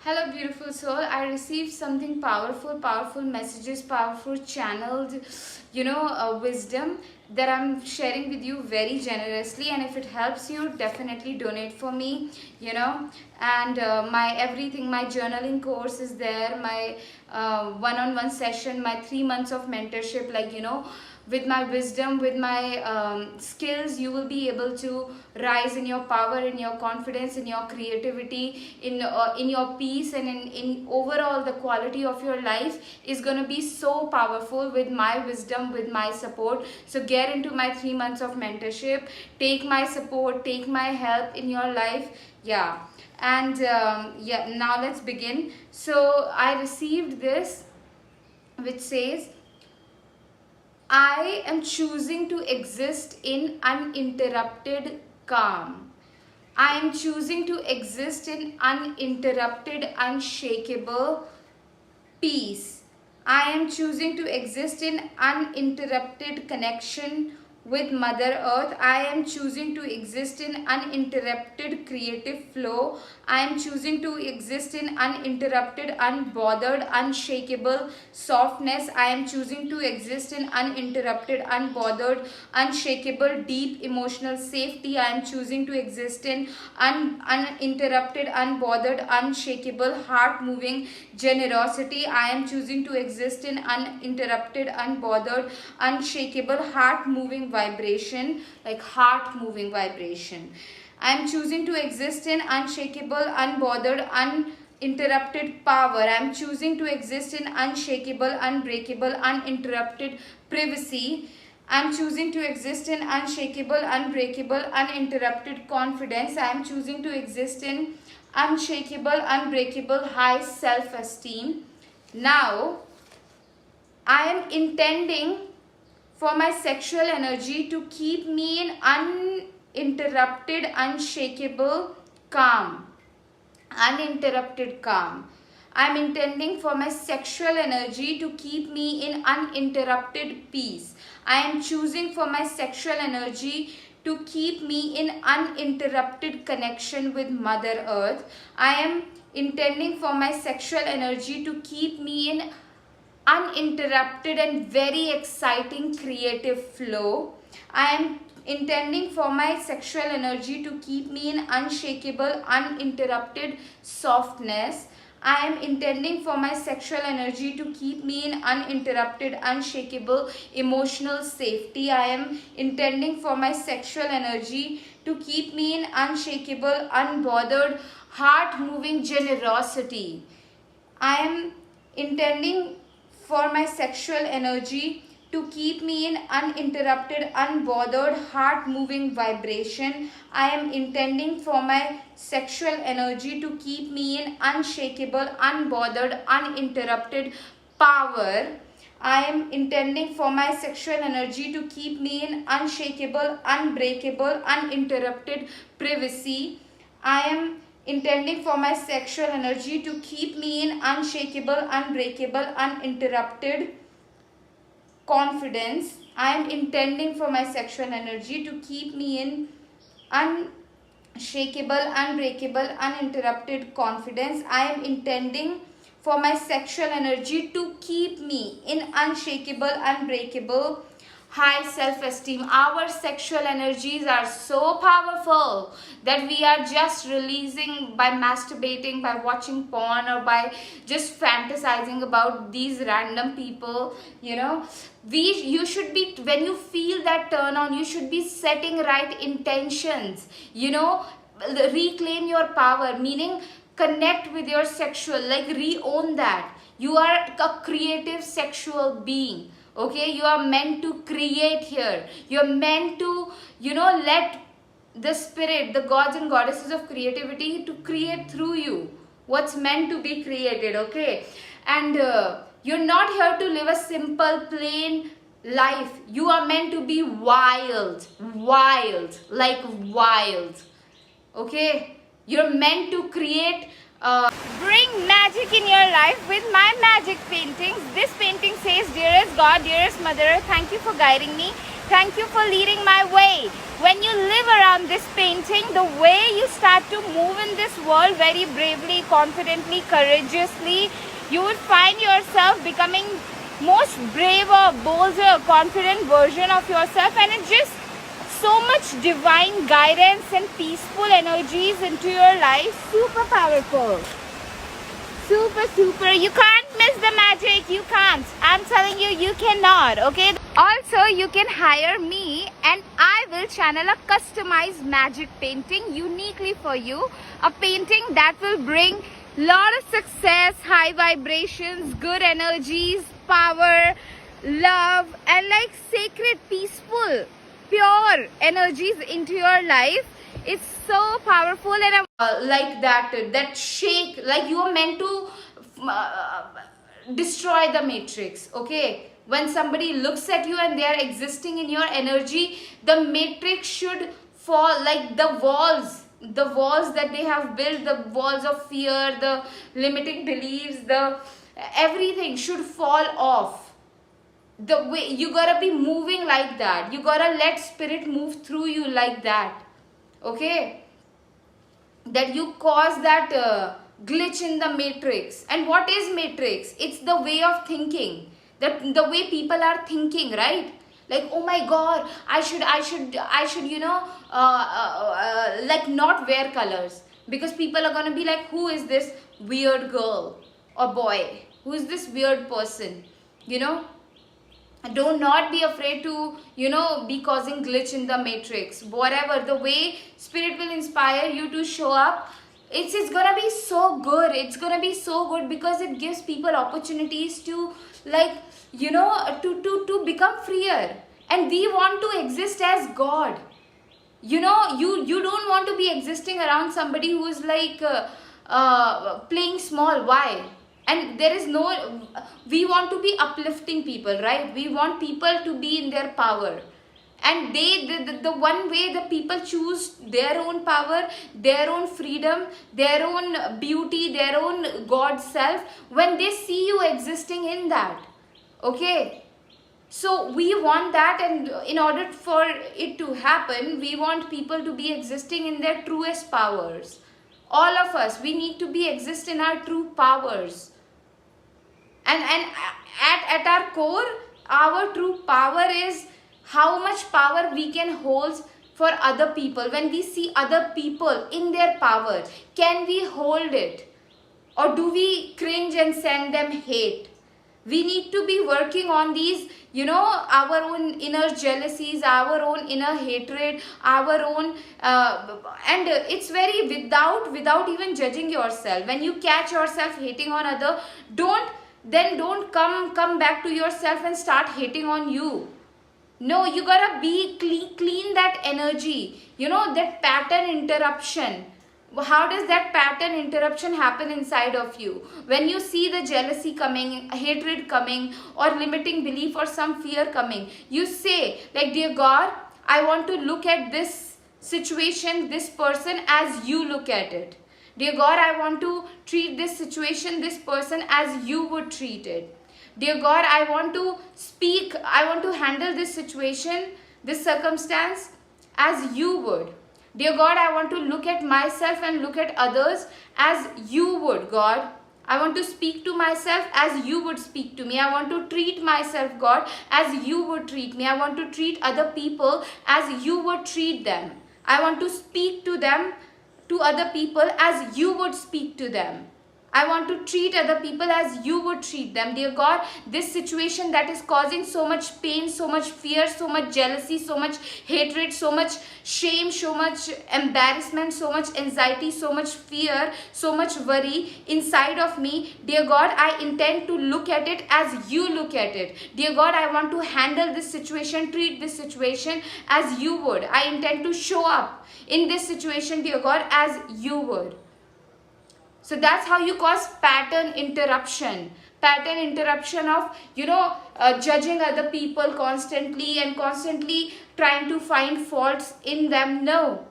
Hello, beautiful soul. I received something powerful messages, powerful channeled, wisdom that I'm sharing with you very generously. And if it helps you, definitely donate for me, you know. And my everything, my journaling course is there, my one-on-one session, my 3 months of mentorship, with my wisdom, with my skills, you will be able to rise in your power, in your confidence, in your creativity, in your peace, and in overall the quality of your life is going to be so powerful with my wisdom, with my support. So get into my 3 months of mentorship, take my support, take my help in your life. Yeah. And now let's begin. So I received this which says, I am choosing to exist in uninterrupted calm. I am choosing to exist in uninterrupted, unshakable peace. I am choosing to exist in uninterrupted connection with Mother Earth. I am choosing to exist in uninterrupted creative flow. I am choosing to exist in uninterrupted, unbothered, unshakable softness. I am choosing to exist in uninterrupted, unbothered, unshakable, deep emotional safety. I am choosing to exist in uninterrupted, unbothered, unshakable, heart moving generosity. I am choosing to exist in uninterrupted, unbothered, unshakable, heart moving vibration, like heart moving vibration. I am choosing to exist in unshakable, unbothered, uninterrupted power. I am choosing to exist in unshakable, unbreakable, uninterrupted privacy. I am choosing to exist in unshakable, unbreakable, uninterrupted confidence. I am choosing to exist in unshakable, unbreakable, high self-esteem. Now, I am intending for my sexual energy to keep me in uninterrupted, unshakable calm. Uninterrupted calm. I am intending for my sexual energy to keep me in uninterrupted peace. I am choosing for my sexual energy to keep me in uninterrupted connection with Mother Earth. I am intending for my sexual energy to keep me in uninterrupted and very exciting creative flow. I am intending for my sexual energy to keep me in unshakable, uninterrupted softness. I am intending for my sexual energy to keep me in uninterrupted, unshakable emotional safety. I am intending for my sexual energy to keep me in unshakable, unbothered, heart-moving generosity. I am intending for my sexual energy to keep me in uninterrupted, unbothered, heart-moving vibration. I am intending for my sexual energy to keep me in unshakable, unbothered, uninterrupted power. I am intending for my sexual energy to keep me in unshakable, unbreakable, uninterrupted privacy. I am intending for my sexual energy to keep me in unshakable, unbreakable, uninterrupted confidence. I am intending for my sexual energy to keep me in unshakable, unbreakable, uninterrupted confidence. I am intending for my sexual energy to keep me in unshakable, unbreakable, high self-esteem. Our sexual energies are so powerful that we are just releasing by masturbating, by watching porn, or by just fantasizing about these random people. You should be, when you feel that turn on, you should be setting right intentions. Reclaim your power, meaning connect with your sexual, like re-own that. You are a creative sexual being. Okay, you are meant to create here. You're meant to, let the spirit, the gods and goddesses of creativity to create through you what's meant to be created. Okay, and you're not here to live a simple, plain life. You are meant to be wild, like wild. Okay, you're meant to create, bring magic in your life with my magic paintings. This painting says, dearest God, dearest Mother, thank you for guiding me. Thank you for leading my way. When you live around this painting, the way you start to move in this world very bravely, confidently, courageously, you would find yourself becoming most braver, bolder, confident version of yourself, and it's just so much divine guidance and peaceful energies into your life. Super powerful. Super. You can't miss the magic. You can't. I'm telling you, you cannot. Okay. Also, you can hire me and I will channel a customized magic painting uniquely for you. A painting that will bring lot of success, high vibrations, good energies, power, love, and like sacred, peaceful, pure energies into your life. It's so powerful, and like that shake, like you are meant to destroy the matrix. Okay, when somebody looks at you and they are existing in your energy, the matrix should fall, like the walls that they have built, the walls of fear, the limiting beliefs, the everything should fall off. The way you gotta be moving like that, you gotta let spirit move through you like that. Okay, that you cause that glitch in the matrix. And what is matrix? It's the way of thinking, the way people are thinking, right? Like, oh my god, I should like not wear colors, because people are gonna be like, who is this weird girl or boy, who is this weird person, do not be afraid to be causing glitch in the matrix. Whatever the way spirit will inspire you to show up, it's gonna be so good. It's gonna be so good because it gives people opportunities to, like, to become freer. And we want to exist as God. You don't want to be existing around somebody who is like playing small. Why? And there is no, we want to be uplifting people, right? We want people to be in their power. And the one way the people choose their own power, their own freedom, their own beauty, their own God self, when they see you existing in that. Okay, so we want that, and in order for it to happen, we want people to be existing in their truest powers. All of us, we need to be exist in our true powers. And at our core, our true power is how much power we can hold for other people. When we see other people in their power, can we hold it? Or do we cringe and send them hate? We need to be working on these, our own inner jealousies, our own inner hatred, our own, and it's very without even judging yourself. When you catch yourself hating on other, don't come back to yourself and start hating on you. No, you gotta be clean that energy, that pattern interruption. How does that pattern interruption happen inside of you? When you see the jealousy coming, hatred coming, or limiting belief or some fear coming, you say, like, dear God, I want to look at this situation, this person as you look at it. Dear God, I want to treat this situation, this person as you would treat it. Dear God, I want to handle this situation, this circumstance as you would. Dear God, I want to look at myself and look at others as you would, God. I want to speak to myself as you would speak to me. I want to treat myself, God, as you would treat me. I want to treat other people as you would treat them. I want to speak to them, to other people, as you would speak to them. I want to treat other people as you would treat them. Dear God, this situation that is causing so much pain, so much fear, so much jealousy, so much hatred, so much shame, so much embarrassment, so much anxiety, so much fear, so much worry inside of me. Dear God, I intend to look at it as you look at it. Dear God, I want to handle this situation, treat this situation as you would. I intend to show up in this situation, dear God, as you would. So that's how you cause pattern interruption. Pattern interruption of, judging other people constantly and constantly trying to find faults in them. No.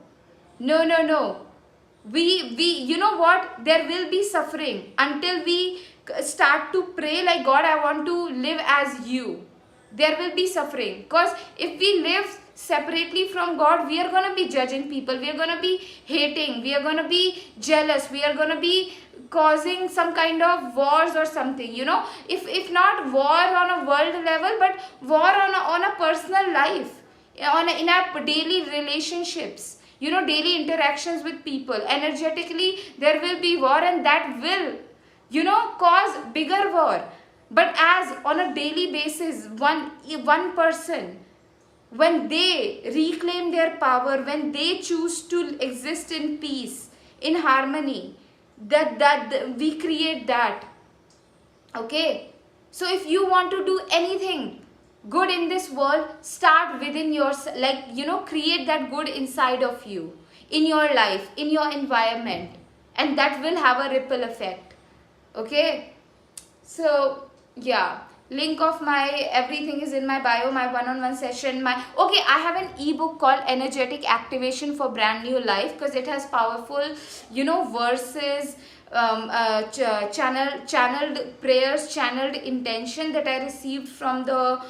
We you know what? There will be suffering until we start to pray like, God, I want to live as you. there will be suffering. Because if we live separately from God, we are going to be judging people, we are going to be hating, we are going to be jealous, we are going to be causing some kind of wars or something, if not war on a world level, but war on a personal life, in our daily relationships, daily interactions with people. Energetically there will be war, and that will cause bigger war. But as on a daily basis, one person, when they reclaim their power, when they choose to exist in peace, in harmony, that we create that. Okay, so if you want to do anything good in this world, start within yourself, create that good inside of you, in your life, in your environment, and that will have a ripple effect. Okay, so yeah, link of my everything is in my bio, my one-on-one session, I have an ebook called Energetic Activation for Brand New Life, because it has powerful verses, channeled prayers, channeled intention that I received from the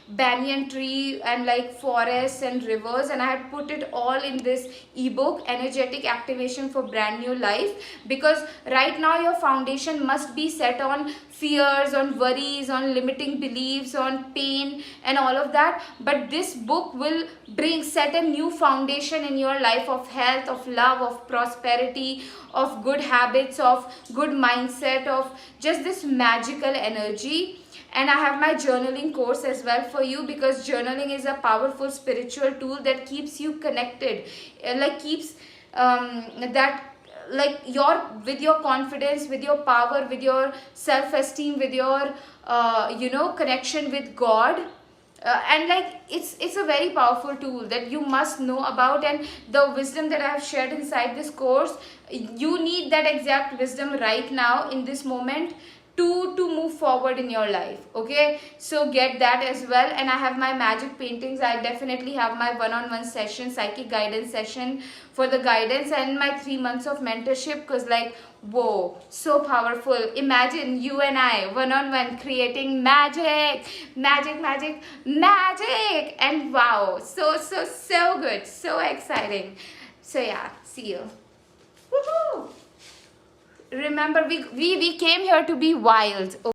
banyan tree and forests and rivers, and I had put it all in this ebook, Energetic Activation for Brand New Life. Because right now your foundation must be set on fears, on worries, on limiting beliefs, on pain and all of that, but this book will set a new foundation in your life of health, of love, of prosperity, of good habits, of good mindset, of just this magical energy. And I have my journaling course as well for you, because journaling is a powerful spiritual tool that keeps you connected, keeps with your confidence, with your power, with your self-esteem, with your connection with God. And it's a very powerful tool that you must know about, and the wisdom that I have shared inside this course, you need that exact wisdom right now in this moment to move forward in your life. Okay, so get that as well. And I have my magic paintings. I definitely have my one-on-one session, psychic guidance session for the guidance, and my 3 months of mentorship, because whoa, so powerful. Imagine you and I one-on-one creating magic, and wow, so good, so exciting. So yeah, see you. Woohoo! Remember, we came here to be wild.